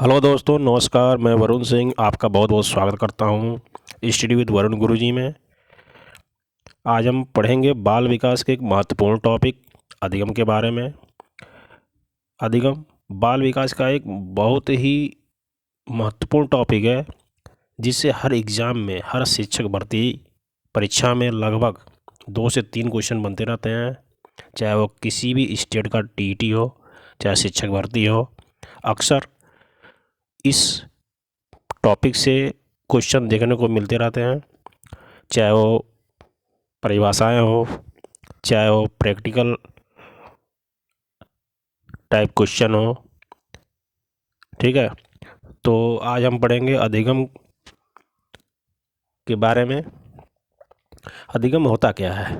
Hello दोस्तों, नमस्कार। मैं वरुण सिंह आपका बहुत बहुत स्वागत करता हूँ स्टडी विद वरुण गुरुजी में। आज हम पढ़ेंगे बाल विकास के एक महत्वपूर्ण टॉपिक अधिगम के बारे में। अधिगम बाल विकास का एक बहुत ही महत्वपूर्ण टॉपिक है, जिससे हर एग्ज़ाम में, हर शिक्षक भर्ती परीक्षा में लगभग 2 से 3 क्वेश्चन बनते रहते हैं। चाहे वो किसी भी स्टेट का टीईटी हो, चाहे शिक्षक भर्ती हो, अक्सर इस टॉपिक से क्वेश्चन देखने को मिलते रहते हैं। चाहे वो परिभाषाएं हो, चाहे वो प्रैक्टिकल टाइप क्वेश्चन हो। ठीक है, तो आज हम पढ़ेंगे अधिगम के बारे में। अधिगम होता क्या है?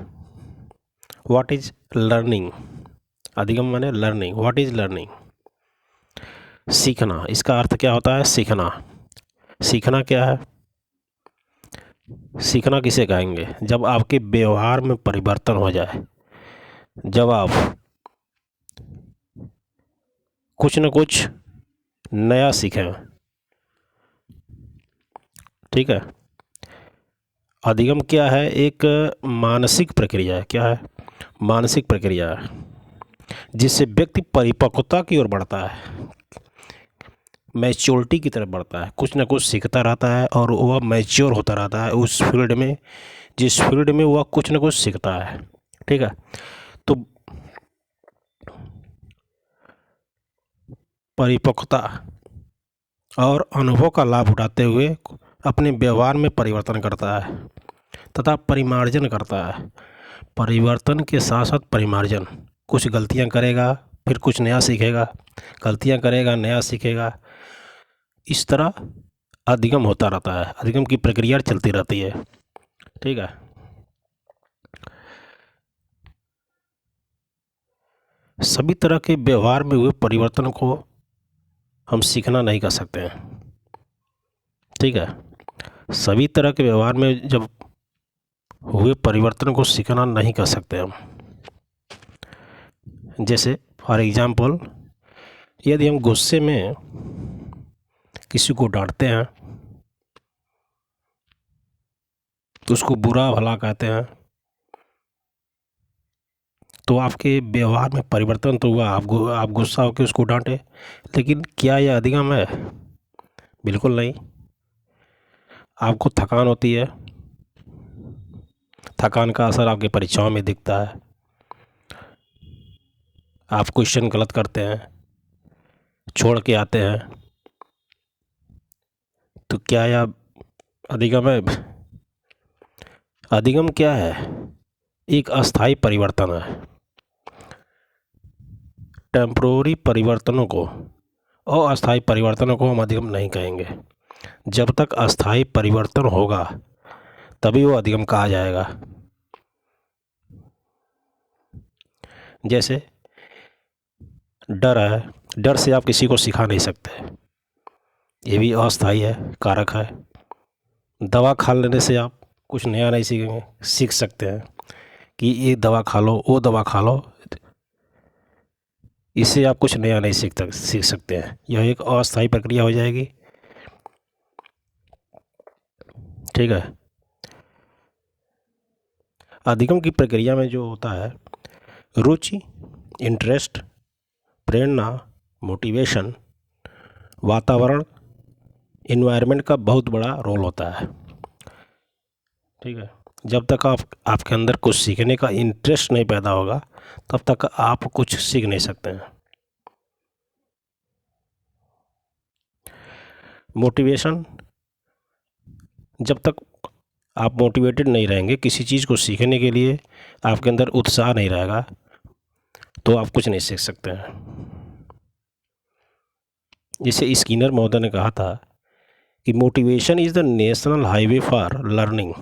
What is learning? अधिगम माने लर्निंग। What is learning? सीखना। इसका अर्थ क्या होता है? सीखना। सीखना क्या है? सीखना किसे कहेंगे? जब आपके व्यवहार में परिवर्तन हो जाए, जब आप कुछ न कुछ नया सीखें। ठीक है, अधिगम क्या है? एक मानसिक प्रक्रिया है। क्या है? मानसिक प्रक्रिया है, जिससे व्यक्ति परिपक्वता की ओर बढ़ता है, मैच्योरिटी की तरफ बढ़ता है, कुछ ना कुछ सीखता रहता है और वह मैच्योर होता रहता है उस फील्ड में, जिस फील्ड में वह कुछ ना कुछ सीखता है। ठीक है, तो परिपक्वता और अनुभव का लाभ उठाते हुए अपने व्यवहार में परिवर्तन करता है तथा परिमार्जन करता है। परिवर्तन के साथ साथ परिमार्जन। कुछ गलतियां करेगा, फिर कुछ नया सीखेगा, गलतियां करेगा, नया सीखेगा। इस तरह अधिगम होता रहता है। अधिगम की प्रक्रिया चलती रहती है। ठीक है, सभी तरह के व्यवहार में हुए परिवर्तन को हम सीखना नहीं कर सकते हैं। ठीक है, सभी तरह के व्यवहार में जब हुए परिवर्तन को सीखना नहीं कर सकते हम। जैसे फॉर एग्जाम्पल, यदि हम गुस्से में किसी को डांटते हैं तो उसको बुरा भला कहते हैं, तो आपके व्यवहार में परिवर्तन तो हुआ। आप गुस्सा होकर उसको डांटे, लेकिन क्या यह अधिगम है? बिल्कुल नहीं। आपको थकान होती है, थकान का असर आपकी परीक्षाओं में दिखता है। आप क्वेश्चन गलत करते हैं, छोड़ के आते हैं, तो क्या यह अधिगम है? अधिगम क्या है? एक अस्थायी परिवर्तन है। टेम्पोररी परिवर्तनों को और अस्थायी परिवर्तनों को हम अधिगम नहीं कहेंगे। जब तक अस्थायी परिवर्तन होगा तभी वो अधिगम कहा जाएगा। जैसे डर है, डर से आप किसी को सिखा नहीं सकते, ये भी अस्थायी है, कारक है। दवा खा लेने से आप कुछ नया नहीं सीखेंगे। सीख सकते हैं कि ये दवा खा लो, वो दवा खा लो, इससे आप कुछ नया नहीं सीख सकते हैं। यह एक अस्थायी प्रक्रिया हो जाएगी। ठीक है, अधिगम की प्रक्रिया में जो होता है, रुचि, इंटरेस्ट, प्रेरणा, मोटिवेशन, वातावरण, इन्वायरमेंट का बहुत बड़ा रोल होता है। ठीक है, जब तक आपके अंदर कुछ सीखने का इंटरेस्ट नहीं पैदा होगा, तब तक आप कुछ सीख नहीं सकते हैं। मोटिवेशन, जब तक आप मोटिवेटेड नहीं रहेंगे किसी चीज़ को सीखने के लिए, आपके अंदर उत्साह नहीं रहेगा, तो आप कुछ नहीं सीख सकते हैं। जैसे स्किनर महोदय ने कहा था कि motivation is the national highway for learning.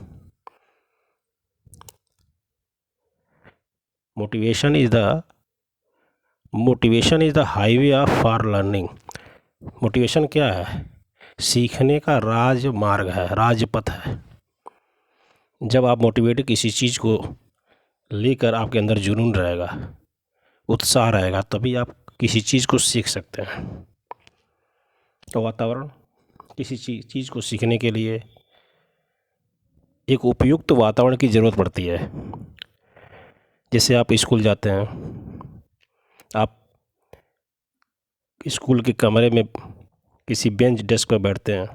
Motivation is the highway of for learning. Motivation क्या है? सीखने का राजमार्ग है, राजपथ है। जब आप मोटिवेटेड किसी चीज़ को लेकर आपके अंदर जुनून रहेगा, उत्साह रहेगा, तभी आप किसी चीज़ को सीख सकते हैं। तो वातावरण किसी चीज़ को सीखने के लिए एक उपयुक्त वातावरण की ज़रूरत पड़ती है। जैसे आप स्कूल जाते हैं, आप स्कूल के कमरे में किसी बेंच डेस्क पर बैठते हैं,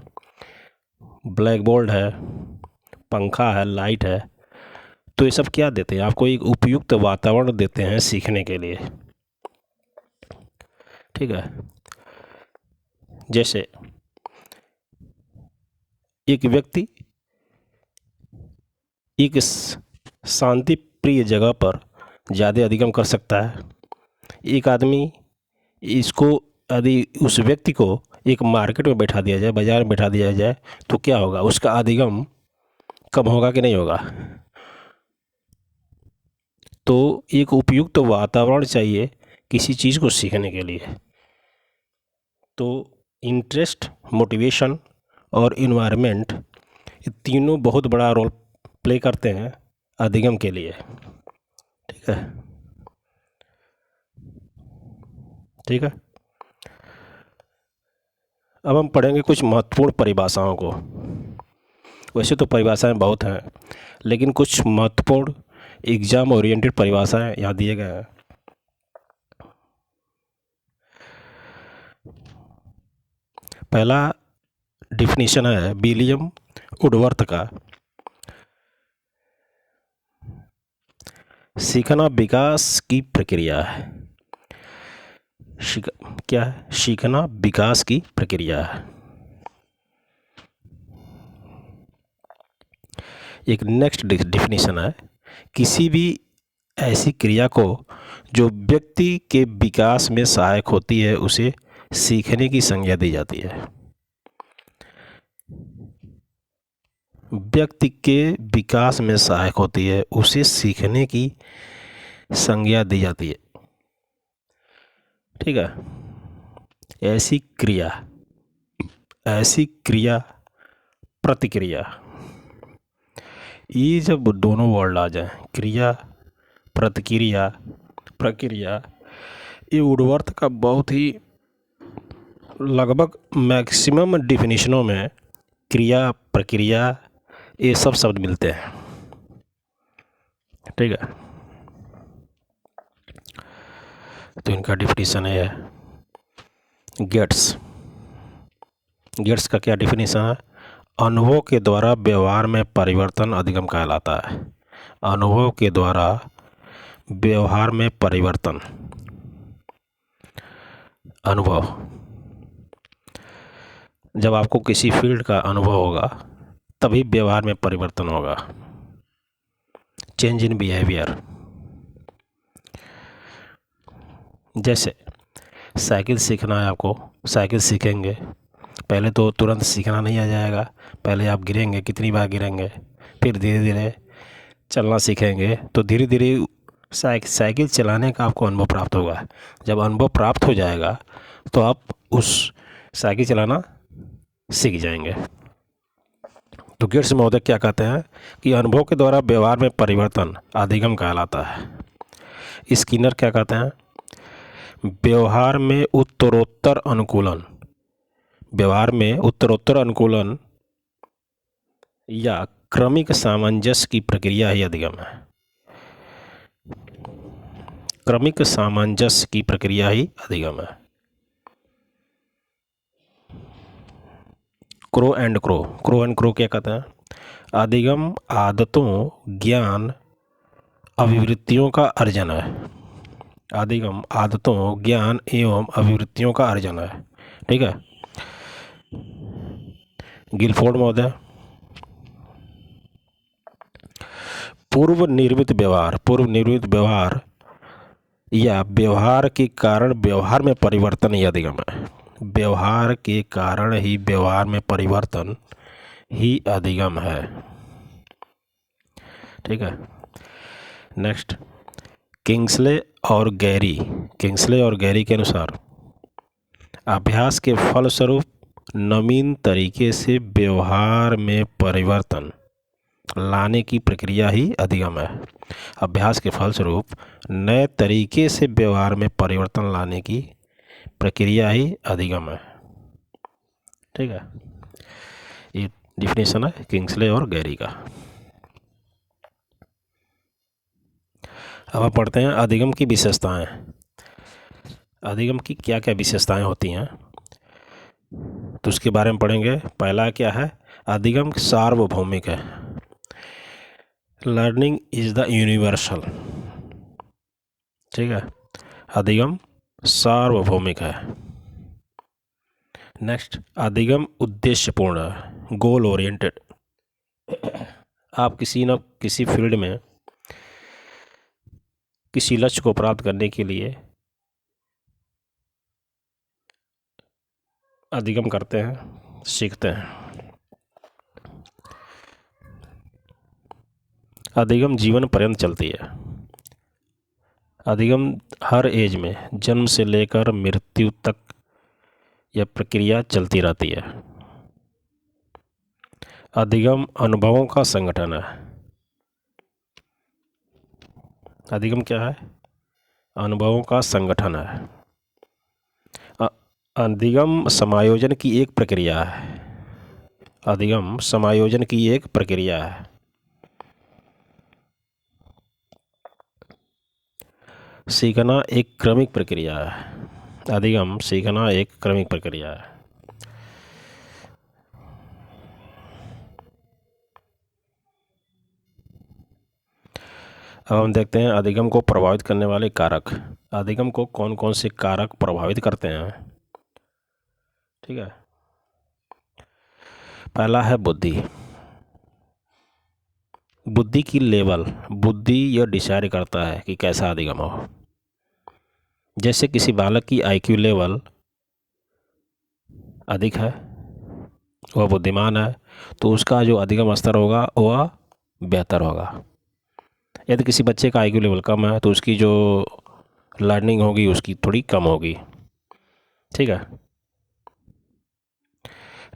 ब्लैक बोर्ड है, पंखा है, लाइट है, तो ये सब क्या देते हैं? आपको एक उपयुक्त वातावरण देते हैं सीखने के लिए। ठीक है। जैसे एक व्यक्ति एक शांति प्रिय जगह पर ज़्यादा अधिगम कर सकता है। एक आदमी इसको, यदि उस व्यक्ति को एक मार्केट में बैठा दिया जाए, बाज़ार में बैठा दिया जाए, तो क्या होगा? उसका अधिगम कम होगा कि नहीं होगा? तो एक उपयुक्त वातावरण चाहिए किसी चीज़ को सीखने के लिए। तो इंटरेस्ट, मोटिवेशन और इन्वायरमेंट, ये तीनों बहुत बड़ा रोल प्ले करते हैं अधिगम के लिए। ठीक है, ठीक है। अब हम पढ़ेंगे कुछ महत्वपूर्ण परिभाषाओं को। वैसे तो परिभाषाएं बहुत हैं, लेकिन कुछ महत्वपूर्ण एग्जाम ओरिएंटेड परिभाषाएं यहाँ दिए गए हैं। पहला डिफिनीशन है विलियम वुडवर्थ का, सीखना विकास की प्रक्रिया है। क्या है? सीखना विकास की प्रक्रिया है। एक नेक्स्ट डिफिनीशन है, किसी भी ऐसी क्रिया को जो व्यक्ति के विकास में सहायक होती है उसे सीखने की संज्ञा दी जाती है। व्यक्ति के विकास में सहायक होती है उसे सीखने की संज्ञा दी जाती है। ठीक है। ऐसी क्रिया प्रतिक्रिया, ये जब दोनों वर्ड आ जाए, क्रिया, प्रतिक्रिया, प्रक्रिया, ये वुडवर्थ का बहुत ही लगभग मैक्सिमम डिफिनीशनों में क्रिया, प्रक्रिया, ये सब शब्द मिलते हैं। ठीक है। तो इनका डिफिनीशन है गेट्स का क्या डिफिनीशन है? अनुभव के द्वारा व्यवहार में परिवर्तन अधिगम कहलाता है। अनुभव के द्वारा व्यवहार में परिवर्तन, अनुभव, जब आपको किसी फील्ड का अनुभव होगा तभी व्यवहार में परिवर्तन होगा, चेंज इन बिहेवियर। जैसे साइकिल सीखना है, आपको साइकिल सीखेंगे, पहले तो तुरंत सीखना नहीं आ जाएगा, पहले आप गिरेंगे, कितनी बार गिरेंगे, फिर धीरे धीरे चलना सीखेंगे, तो धीरे धीरे साइकिल चलाने का आपको अनुभव प्राप्त होगा। जब अनुभव प्राप्त हो जाएगा तो आप उस साइकिल चलाना सीख जाएंगे। तो गेट्स महोदय क्या कहते हैं कि अनुभव के द्वारा व्यवहार में परिवर्तन अधिगम कहलाता है। स्किनर क्या कहते हैं? व्यवहार में उत्तरोत्तर अनुकूलन, व्यवहार में उत्तरोत्तर अनुकूलन या क्रमिक सामंजस्य की प्रक्रिया ही अधिगम है। क्रमिक सामंजस्य की प्रक्रिया ही अधिगम है। क्रो एंड क्रो क्या कहते हैं? अधिगम आदतों, ज्ञान, अभिवृत्तियों का अर्जन है। अधिगम आदतों, ज्ञान एवं अभिवृत्तियों का अर्जन है। ठीक है। गिलफोर्ड महोदय, पूर्व निर्मित व्यवहार या व्यवहार के कारण व्यवहार में परिवर्तन ही अधिगम है। व्यवहार के कारण ही व्यवहार में परिवर्तन ही अधिगम है। ठीक है। नेक्स्ट, किंग्सले और गैरी के अनुसार अभ्यास के फलस्वरूप नवीन तरीके से व्यवहार में परिवर्तन लाने की प्रक्रिया ही अधिगम है। अभ्यास के फलस्वरूप नए तरीके से व्यवहार में परिवर्तन लाने की प्रक्रिया ही अधिगम है। ठीक है, ये डिफिनेशन है किंग्सले और गैरी का। अब हम पढ़ते हैं अधिगम की विशेषताएं। अधिगम की क्या क्या विशेषताएं होती हैं तो उसके बारे में पढ़ेंगे। पहला क्या है, अधिगम सार्वभौमिक है। Learning is the universal. ठीक है, अधिगम सार्वभौमिक है। नेक्स्ट, अधिगम उद्देश्यपूर्ण है, गोल ओरिएंटेड। आप किसी न किसी फील्ड में किसी लक्ष्य को प्राप्त करने के लिए अधिगम करते हैं, सीखते हैं। अधिगम जीवन पर्यंत चलती है। अधिगम हर एज में, जन्म से लेकर मृत्यु तक यह प्रक्रिया चलती रहती है। अधिगम अनुभवों का संगठन है। अधिगम क्या है, अनुभवों का संगठन है। अधिगम समायोजन की एक प्रक्रिया है। अधिगम समायोजन की एक प्रक्रिया है। सीखना एक क्रमिक प्रक्रिया है। अधिगम सीखना एक क्रमिक प्रक्रिया है। अब हम देखते हैं अधिगम को प्रभावित करने वाले कारक। अधिगम को कौन कौन से कारक प्रभावित करते हैं। ठीक है, पहला है बुद्धि। बुद्धि की लेवल, बुद्धि यह डिसाइड करता है कि कैसा अधिगम हो। जैसे किसी बालक की आईक्यू लेवल अधिक है, वह बुद्धिमान है, तो उसका जो अधिगम स्तर होगा वह बेहतर होगा। यदि किसी बच्चे का आईक्यू लेवल कम है तो उसकी जो लर्निंग होगी उसकी थोड़ी कम होगी। ठीक है,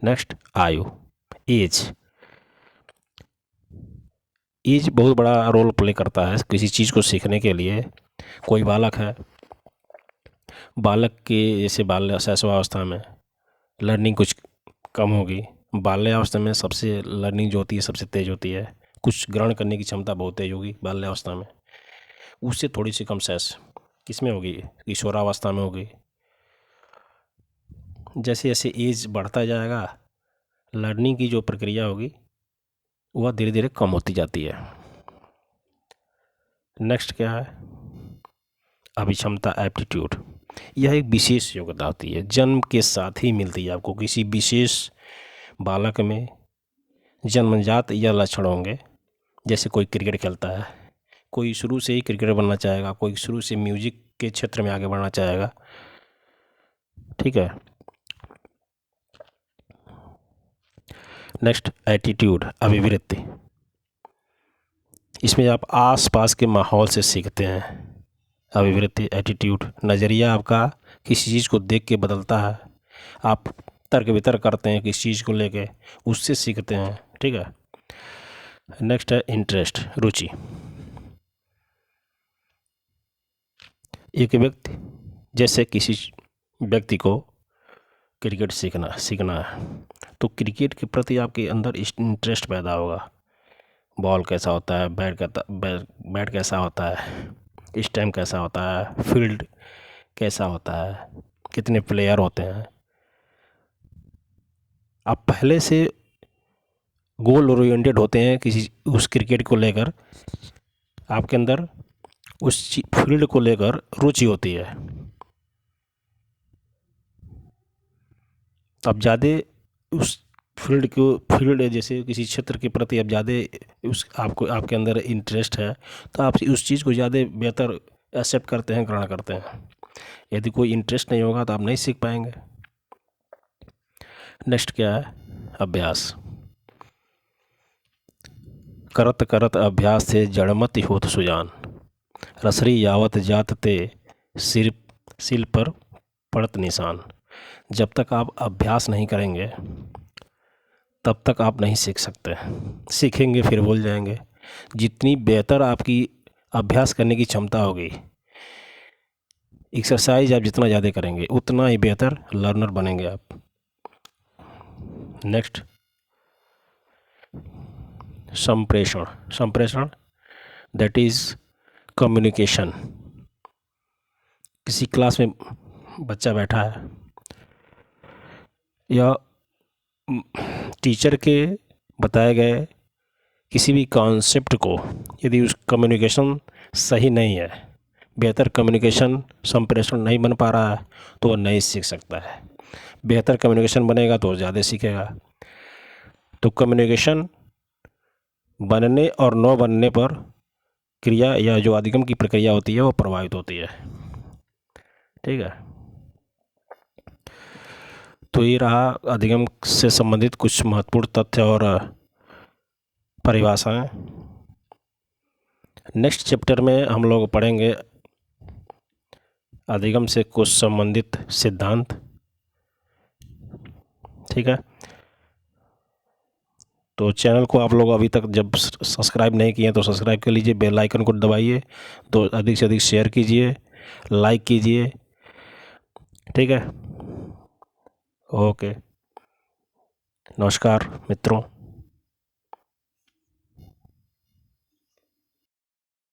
नेक्स्ट, आयु, एज। एज बहुत बड़ा रोल प्ले करता है किसी चीज़ को सीखने के लिए। कोई बालक है, बालक के जैसे बाल्य शैशवावस्था में लर्निंग कुछ कम होगी। बाल्यावस्था में सबसे लर्निंग जो होती है सबसे तेज़ होती है, कुछ ग्रहण करने की क्षमता बहुत तेज होगी बाल्यावस्था में। उससे थोड़ी सी कम शेष किस में होगी, किशोरावस्था में होगी। जैसे जैसे एज बढ़ता जाएगा लर्निंग की जो प्रक्रिया होगी वह धीरे धीरे कम होती जाती है। नेक्स्ट क्या है, अभिक्षमता, एप्टीट्यूड। यह एक विशेष योग्यता होती है, जन्म के साथ ही मिलती है आपको। किसी विशेष बालक में जन्मजात यह लक्षण होंगे। जैसे कोई क्रिकेट खेलता है, कोई शुरू से ही क्रिकेटर बनना चाहेगा, कोई शुरू से म्यूजिक के क्षेत्र में आगे बढ़ना चाहेगा। ठीक है, नेक्स्ट, एटीट्यूड, अभिवृत्ति। इसमें आप आसपास के माहौल से सीखते हैं। अभिवृत्ति, एटीट्यूड, नज़रिया आपका किसी चीज़ को देख के बदलता है। आप तर्क वितर्क करते हैं किसी चीज़ को लेके, उससे सीखते हैं। ठीक है, नेक्स्ट है इंटरेस्ट, रुचि। एक व्यक्ति, जैसे किसी व्यक्ति को क्रिकेट सीखना है तो क्रिकेट के प्रति आपके अंदर इंटरेस्ट पैदा होगा। बॉल कैसा होता है, बैट कैसा होता है, स्टैम्प कैसा होता है, फील्ड कैसा होता है, कितने प्लेयर होते हैं। आप पहले से गोल ओरिएंटेड होते हैं किसी उस क्रिकेट को लेकर, आपके अंदर उस फील्ड को लेकर रुचि होती है। तो आप ज़्यादा उस फील्ड जैसे किसी क्षेत्र के प्रति आप ज़्यादा आपके अंदर इंटरेस्ट है तो आप उस चीज़ को ज़्यादा बेहतर एक्सेप्ट करते हैं, ग्रहण करते हैं। यदि कोई इंटरेस्ट नहीं होगा तो आप नहीं सीख पाएंगे। नेक्स्ट क्या है, अभ्यास। करत करत अभ्यास से जड़मति होत सुजान, रसरी यावत जात ते सिर पर पड़त निशान। जब तक आप अभ्यास नहीं करेंगे तब तक आप नहीं सीख सकते। सीखेंगे फिर भूल जाएंगे। जितनी बेहतर आपकी अभ्यास करने की क्षमता होगी, एक्सरसाइज आप जितना ज़्यादा करेंगे उतना ही बेहतर लर्नर बनेंगे आप। नेक्स्ट संप्रेषण। संप्रेषण दैट इज़ कम्युनिकेशन। किसी क्लास में बच्चा बैठा है या टीचर के बताए गए किसी भी कॉन्सेप्ट को यदि उस कम्युनिकेशन सही नहीं है, बेहतर कम्युनिकेशन संप्रेषण नहीं बन पा रहा है, तो वो नहीं सीख सकता है। बेहतर कम्युनिकेशन बनेगा तो ज़्यादा सीखेगा। तो कम्युनिकेशन बनने और न बनने पर क्रिया या जो अधिगम की प्रक्रिया होती है वो प्रभावित होती है। ठीक है, तो ये रहा अधिगम से संबंधित कुछ महत्वपूर्ण तथ्य और परिभाषाएं। नेक्स्ट चैप्टर में हम लोग पढ़ेंगे अधिगम से कुछ संबंधित सिद्धांत। ठीक है, तो चैनल को आप लोग अभी तक जब सब्सक्राइब नहीं किए तो सब्सक्राइब कर लीजिए, बेल आइकन को दबाइए, तो अधिक से अधिक शेयर कीजिए, लाइक कीजिए। ठीक है, ओके, नमस्कार मित्रों।